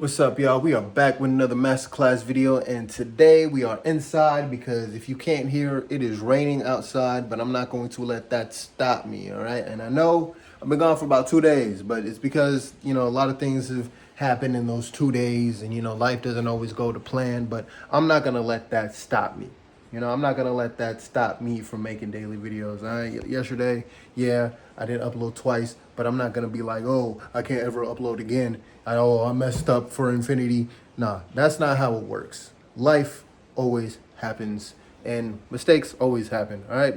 What's up, y'all? We are back with another masterclass video, and today we are inside because if you can't hear, it is raining outside, but I'm not going to let that stop me, all right? And I know I've been gone for about 2 days, but it's because, a lot of things have happened in those 2 days, and, life doesn't always go to plan, but I'm not going to let that stop me. I'm not going to let that stop me from making daily videos. All right? Yesterday, yeah, I did upload twice, but I'm not going to be like, oh, I can't ever upload again. I messed up for infinity. Nah, that's not how it works. Life always happens, and mistakes always happen, all right?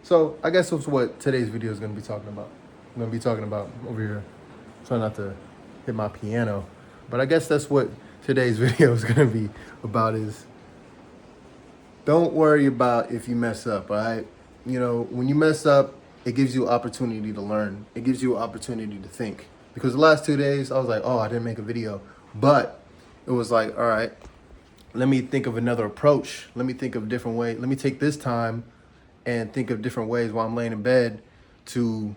So I guess that's what today's video is going to be talking about. I'm going to be talking about over here. Try not to hit my piano. But I guess that's what today's video is going to be about is don't worry about if you mess up, all right? When you mess up, it gives you opportunity to learn. It gives you opportunity to think. Because the last 2 days, I was like, oh, I didn't make a video. But it was like, all right, let me think of another approach. Let me think of a different way. Let me take this time and think of different ways while I'm laying in bed to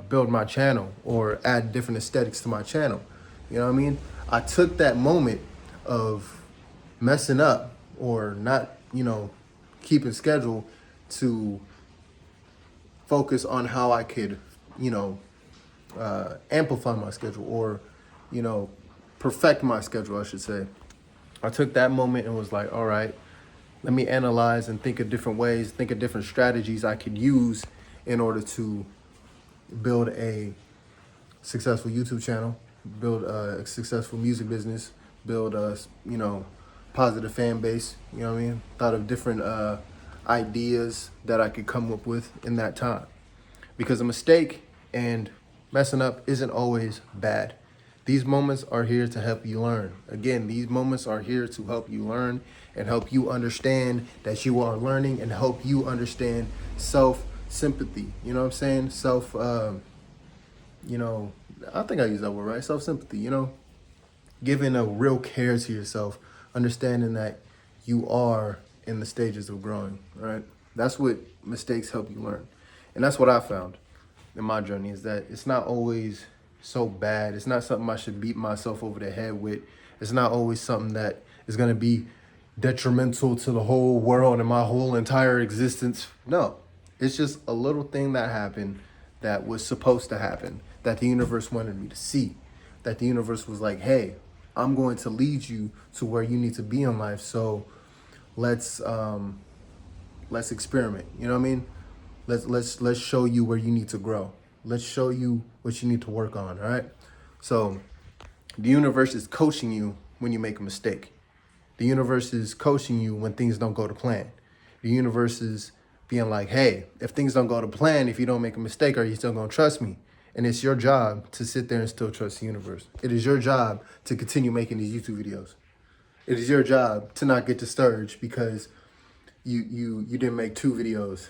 build my channel or add different aesthetics to my channel. You know what I mean? I took that moment of messing up or not, keeping schedule to focus on how I could, amplify my schedule or, perfect my schedule, I should say. I took that moment and was like, all right, let me analyze and think of different ways, think of different strategies I could use in order to build a successful YouTube channel, build a successful music business, build a, positive fan base. You know what I mean? Thought of different ideas that I could come up with in that time. Because a mistake and messing up isn't always bad. These moments are here to help you learn. Again, these moments are here to help you learn and help you understand that you are learning and help you understand self-sympathy. You know what I'm saying? I think I use that word, right? Self-sympathy, giving a real care to yourself, understanding that you are in the stages of growing, right? That's what mistakes help you learn. And that's what I found in my journey is that it's not always so bad. It's not something I should beat myself over the head with. It's not always something that is going to be detrimental to the whole world and my whole entire existence. No, it's just a little thing that happened that was supposed to happen, that the universe wanted me to see, that the universe was like, hey, I'm going to lead you to where you need to be in life. So let's experiment. You know what I mean? Let's show you where you need to grow. Let's show you what you need to work on. All right. So the universe is coaching you when you make a mistake. The universe is coaching you when things don't go to plan. The universe is being like, hey, if things don't go to plan, if you don't make a mistake, are you still going to trust me? And it's your job to sit there and still trust the universe. It is your job to continue making these YouTube videos. It is your job to not get discouraged because you didn't make 2 videos.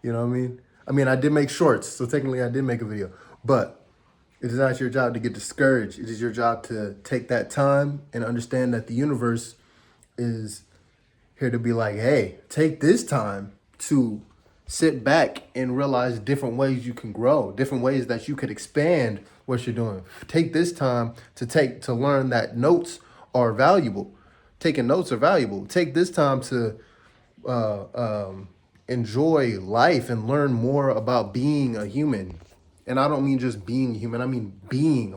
You know what I mean? I mean, I did make shorts, so technically I did make a video. But it is not your job to get discouraged. It is your job to take that time and understand that the universe is here to be like, hey, take this time to sit back and realize different ways you can grow, different ways that you could expand what you're doing. Take this time to learn that notes are valuable. Taking notes are valuable. Take this time to enjoy life and learn more about being a human. And I don't mean just being human. I mean being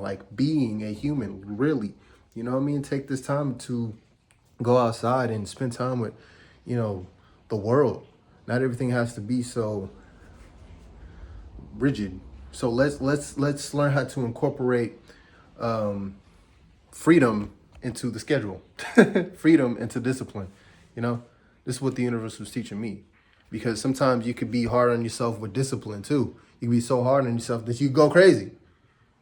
a human, really. You know what I mean? Take this time to go outside and spend time with, the world. Not everything has to be so rigid. So let's learn how to incorporate freedom into the schedule, freedom into discipline. This is what the universe was teaching me, because sometimes you could be hard on yourself with discipline too. You can be so hard on yourself that you go crazy.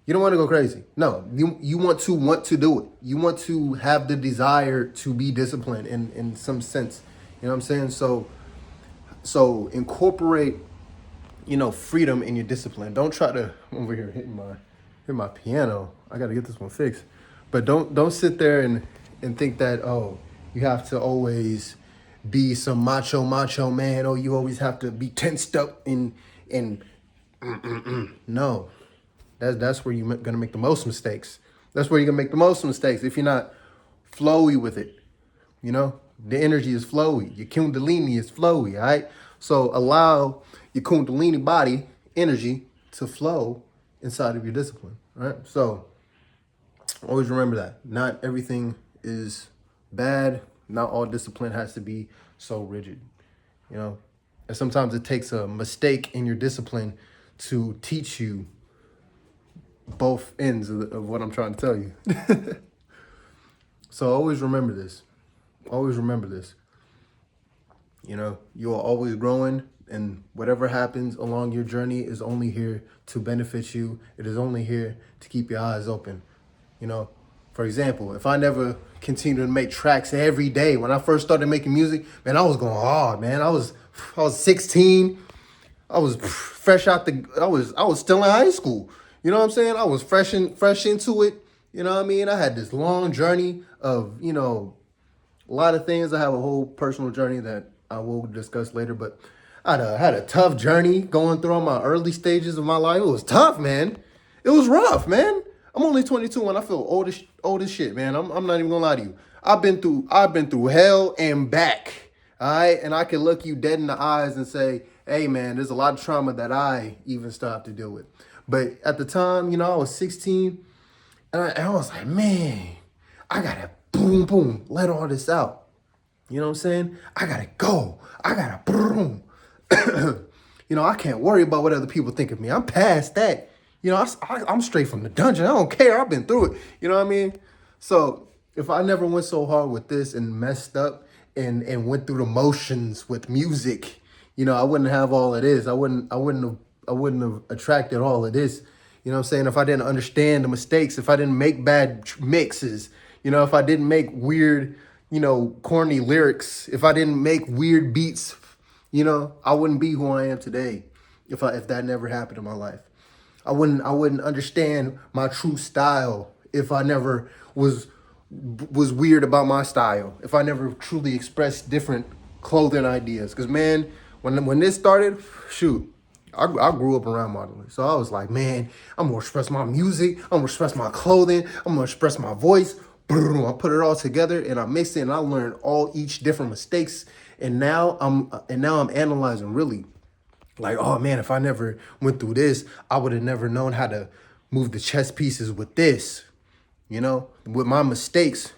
You don't want to go crazy. No, you want to do it. You want to have the desire to be disciplined in some sense. You know what I'm saying? So incorporate, freedom in your discipline. Don't try to over here hit my piano. I got to get this one fixed. But don't sit there and think that, oh, you have to always be some macho man. Oh, you always have to be tensed up and no. That's where you're gonna make the most mistakes. That's where you're gonna make the most mistakes if you're not flowy with it. You know, the energy is flowy. Your kundalini is flowy, all right? So allow your kundalini body energy to flow inside of your discipline, right? So always remember that. Not everything is bad. Not all discipline has to be so rigid, you know? And sometimes it takes a mistake in your discipline to teach you both ends of what I'm trying to tell you. So always remember this. Always remember this. You know, you are always growing, and whatever happens along your journey is only here to benefit you. It is only here to keep your eyes open. You know, for example, if I never continued to make tracks every day, when I first started making music, man, I was going hard, man. I was 16. I was fresh out I was still in high school. You know what I'm saying? I was fresh into it. You know what I mean? I had this long journey of, you know, a lot of things. I have a whole personal journey that I will discuss later, but I had a tough journey going through all my early stages of my life. It was tough, man. It was rough, man. I'm only 22 and I feel old as shit, man. I'm not even gonna lie to you. I've been through hell and back. All right, and I can look you dead in the eyes and say, hey, man, there's a lot of trauma that I even still have to deal with. But at the time, you know, I was 16, and I was like, man, I gotta boom, boom, let all this out. You know what I'm saying? I gotta go. I gotta boom. You know, I can't worry about what other people think of me. I'm past that. You know, I'm straight from the dungeon. I don't care. I've been through it. You know what I mean? So if I never went so hard with this and messed up and went through the motions with music, you know, I wouldn't have all of this. I wouldn't have attracted all of this. You know what I'm saying? If I didn't understand the mistakes, if I didn't make bad mixes, you know, if I didn't make weird, you know, corny lyrics, if I didn't make weird beats, you know, I wouldn't be who I am today if that never happened in my life. I wouldn't understand my true style if I never was weird about my style, if I never truly expressed different clothing ideas. Because, man, when this started, shoot, I grew up around modeling. So I was like, man, I'm going to express my music. I'm going to express my clothing. I'm going to express my voice. Boom, I put it all together and I mixed it and I learned each different mistakes. And now I'm analyzing really like, oh man, if I never went through this, I would have never known how to move the chess pieces with this. You know, with my mistakes,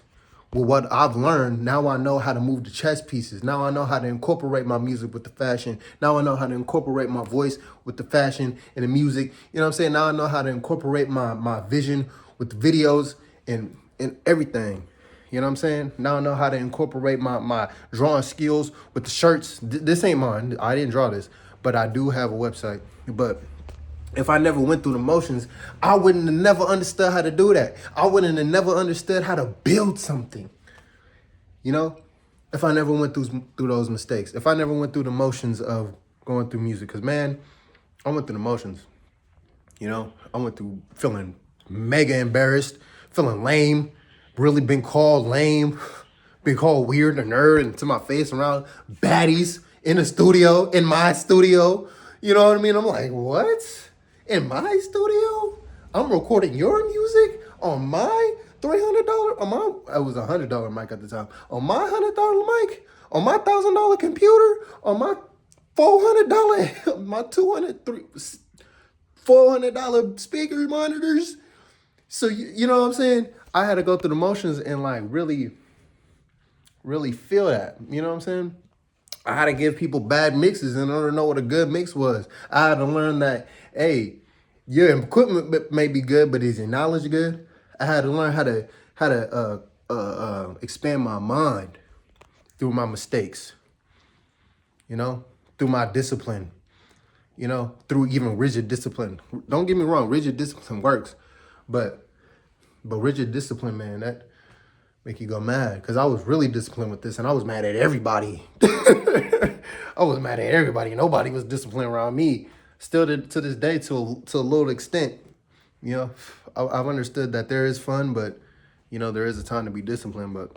with what I've learned, now I know how to move the chess pieces. Now I know how to incorporate my music with the fashion. Now I know how to incorporate my voice with the fashion and the music. You know what I'm saying? Now I know how to incorporate my vision with the videos and everything. You know what I'm saying? Now I know how to incorporate my drawing skills with the shirts. This ain't mine. I didn't draw this, but I do have a website. But if I never went through the motions, I wouldn't have never understood how to do that. I wouldn't have never understood how to build something. You know, if I never went through those mistakes, if I never went through the motions of going through music, because man, I went through the motions. You know, I went through feeling mega embarrassed, feeling lame, really been called lame, been called weird, a nerd, and to my face around baddies in the studio, in my studio. You know what I mean? I'm like, what? In my studio? I'm recording your music on my $300, on my, it was $100 mic at the time, on my $100 mic, on my $1,000 computer, on my $400, my $400 speaker monitors. So, you know what I'm saying? I had to go through the motions and like really feel that. You know what I'm saying? I had to give people bad mixes in order to know what a good mix was. I had to learn that, hey, your equipment may be good, but is your knowledge good? I had to learn how to expand my mind through my mistakes, you know, through my discipline, you know, through even rigid discipline. Don't get me wrong, rigid discipline works, but rigid discipline, man, that make you go mad. Because I was really disciplined with this, and I was mad at everybody. I was mad at everybody. Nobody was disciplined around me. Still to this day, to a little extent, you know, I've understood that there is fun, but, you know, there is a time to be disciplined. But,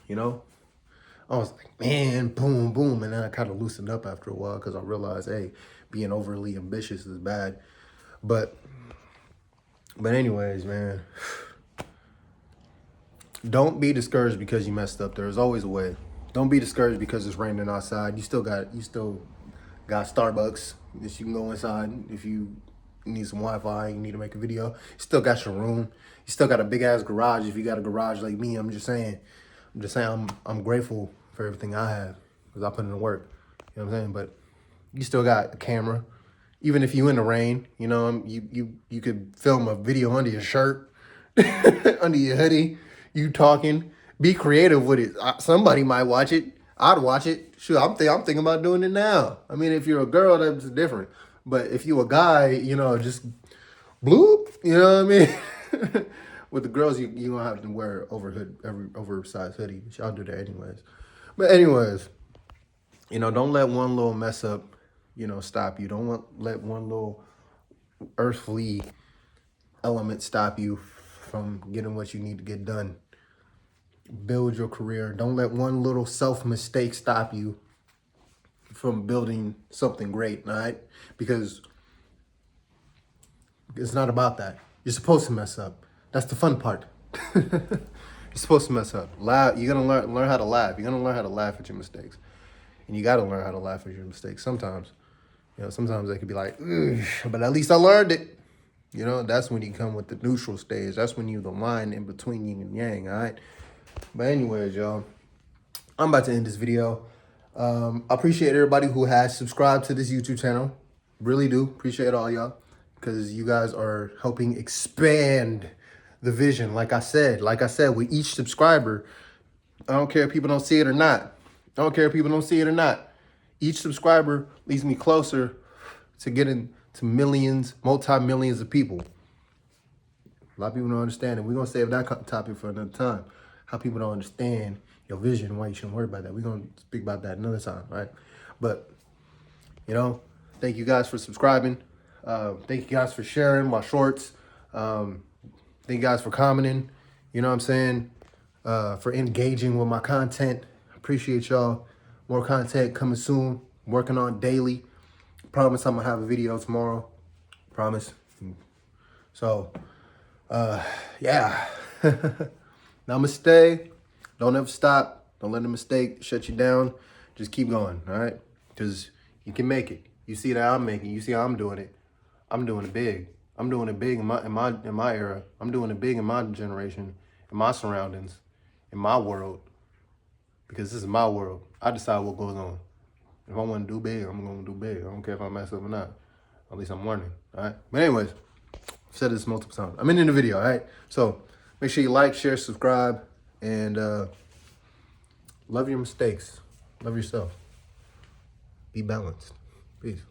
you know, I was like, man, boom, boom. And then I kind of loosened up after a while because I realized, hey, being overly ambitious is bad. But anyways, man, Don't be discouraged because you messed up. There's always a way. Don't be discouraged because it's raining outside. You still got Starbucks that you can go inside if you need some Wi-Fi, you need to make a video. You still got your room. You still got a big ass garage if you got a garage like me. I'm just saying I'm grateful for everything I have because I put in the work. You know what I'm saying? But you still got a camera. Even if you in the rain, you know, you could film a video under your shirt, under your hoodie, you talking. Be creative with it. Somebody might watch it. I'd watch it. Sure, I'm thinking about doing it now. I mean, if you're a girl, that's different. But if you a guy, you know, just bloop, you know what I mean? With the girls, you don't have to wear oversized hoodie. But y'all do that anyways. But anyways, you know, don't let one little mess up, you know, stop you. Don't let one little earthly element stop you from getting what you need to get done. Build your career. Don't let one little self-mistake stop you from building something great, all right? Because it's not about that. You're supposed to mess up. That's the fun part. You're supposed to mess up. Laugh. You're gonna learn how to laugh. You're gonna learn how to laugh at your mistakes, and you gotta learn how to laugh at your mistakes. Sometimes, you know, sometimes they could be like, ugh, but at least I learned it. You know, that's when you come with the neutral stage. That's when you're the line in between yin and yang. All right. But anyways, y'all, I'm about to end this video. I appreciate everybody who has subscribed to this YouTube channel. Really do appreciate all y'all because you guys are helping expand the vision. Like I said, with each subscriber, I don't care if people don't see it or not. I don't care if people don't see it or not. Each subscriber leads me closer to getting to millions, multi-millions of people. A lot of people don't understand it. We're going to save that topic for another time. How people don't understand your vision, why you shouldn't worry about that. We're going to speak about that another time, right? But, you know, thank you guys for subscribing. Thank you guys for sharing my shorts. Thank you guys for commenting. You know what I'm saying? For engaging with my content. Appreciate y'all. More content coming soon. Working on daily. Promise I'm going to have a video tomorrow. Promise. So, yeah. Namaste. Don't ever stop. Don't let a mistake shut you down. Just keep going, all right? Because you can make it. You see that I'm making. You see how I'm doing it. I'm doing it big. I'm doing it big in my era. I'm doing it big in my generation, in my surroundings, in my world. Because this is my world. I decide what goes on. If I want to do big, I'm going to do big. I don't care if I mess up or not. At least I'm learning, all right? But anyways, I've said this multiple times. I'm in the video, all right? So make sure you like, share, subscribe, and love your mistakes. Love yourself. Be balanced. Peace.